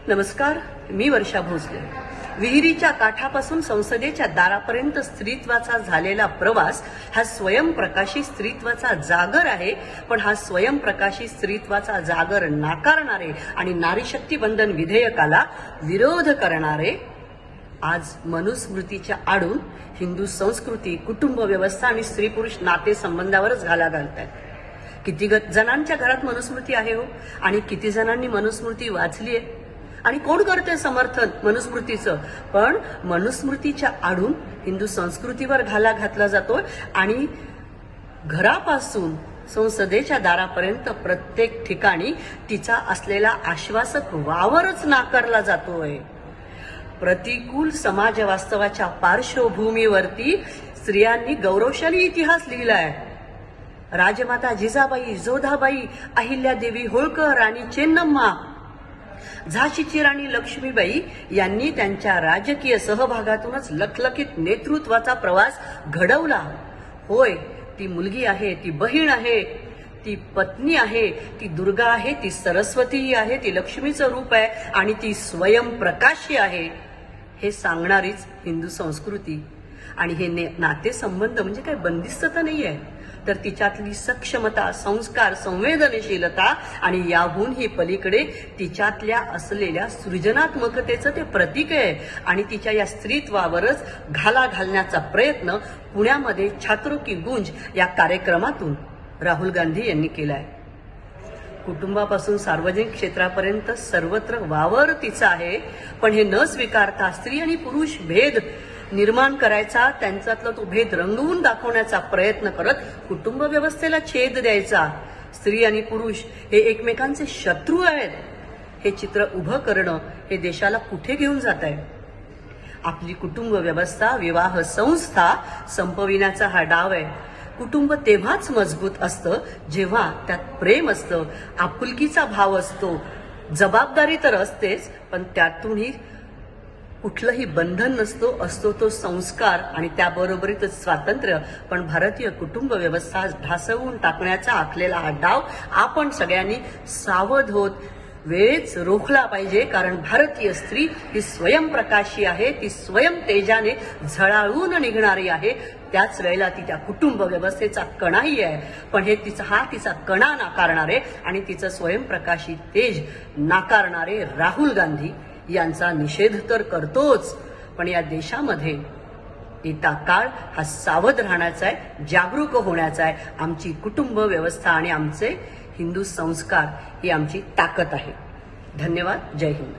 नमस्कार, मी वर्षा भोसले. विहिरीच्या काठापासून संसदेच्या दारापर्यंत स्त्रीत्वाचा झालेला प्रवास हा स्वयंप्रकाशी स्त्रीत्वाचा जागर आहे. पण हा स्वयंप्रकाशी स्त्रीत्वाचा जागर नाकारणारे आणि नारीशक्ती बंधन विधेयकाला विरोध करणारे आज मनुस्मृतीच्या आडून हिंदू संस्कृती, कुटुंब व्यवस्था आणि स्त्री पुरुष नाते संबंधावरच घाला घालतात. किती जणांच्या घरात मनुस्मृती आहे हो, आणि किती जणांनी मनुस्मृती वाचली आहे, आणि कोण करते समर्थन मनुस्मृतीचं. पण मनुस्मृतीच्या आडून हिंदू संस्कृतीवर घाला घातला जातोय आणि घरापासून संसदेच्या दारापर्यंत प्रत्येक ठिकाणी तिचा असलेला आश्वासक वावरच नाकारला जातोय. प्रतिकूल समाज वास्तवाच्या पार्श्वभूमीवरती स्त्रियांनी गौरवशाली इतिहास लिहिलाय. राजमाता जिजाबाई, जोधाबाई, अहिल्यादेवी होळकर, राणी चेन्नम्मा, झाशीची राणी लक्ष्मीबाई यांनी त्यांच्या राजकीय सहभागातूनच लखलखीत नेतृत्वाचा प्रवास घडवला. होय, ती मुलगी आहे, ती बहीण आहे, ती पत्नी आहे, ती दुर्गा आहे, ती सरस्वती आहे, ती लक्ष्मीचं रूप आहे आणि ती स्वयंप्रकाशी आहे हे सांगणारीच हिंदू संस्कृती. आणि हे नातेसंबंध म्हणजे काय बंदिस्तता नाही आहे, तर तिच्यातली सक्षमता, संस्कार, संवेदनशीलता आणि याहूनही पलीकडे तिच्यातल्या असलेल्या सृजनात्मकतेचं ते प्रतीक आहे. आणि तिच्या या स्त्रीत्वावरच घाला घालण्याचा प्रयत्न पुण्यामध्ये छात्रों की गूंज या कार्यक्रमातून राहुल गांधी यांनी केलाय. कुटुंबापासून सार्वजनिक क्षेत्रापर्यंत सर्वत्र वावर तिचा आहे. पण हे न स्वीकारता स्त्री आणि पुरुष भेद निर्माण करायचा, त्यांच्यातला तो भेद रंगवून दाखवण्याचा प्रयत्न करत कुटुंब व्यवस्थेला छेद द्यायचा, स्त्री आणि पुरुष हे एकमेकांचे शत्रू आहेत हे चित्र उभं करणं हे देशाला कुठे घेऊन जात आहे. आपली कुटुंब व्यवस्था, विवाह संस्था संपविण्याचा हा डाव आहे. कुटुंब तेव्हाच मजबूत असतं जेव्हा त्यात प्रेम असतं, आपुलकीचा भाव असतो, जबाबदारी तर असतेच, पण त्यातूनही कुठलंही बंधन नसतो, असतो तो संस्कार आणि त्याबरोबरीतच स्वातंत्र्य. पण भारतीय कुटुंब व्यवस्था ढासळून टाकण्याचा आखलेला हा डाव आपण सगळ्यांनी सावध होत वेळेच रोखला पाहिजे. कारण भारतीय स्त्री ही स्वयंप्रकाशी आहे, ती स्वयं तेजाने झळाळून निघणारी आहे. त्याच वेळेला ती त्या कुटुंब व्यवस्थेचा कणाही आहे. पण हे तिचा कणा नाकारणारे आणि तिचं स्वयंप्रकाशी तेज नाकारणारे राहुल गांधी यांचा निषेध तर करतोच, पण या देशामध्ये येता काळ हा सावध राहण्याचा आहे, जागरूक होण्याचा आहे. आमची कुटुंब व्यवस्था आणि आमचे हिंदू संस्कार ही आमची ताकद आहे. धन्यवाद. जय हिंद.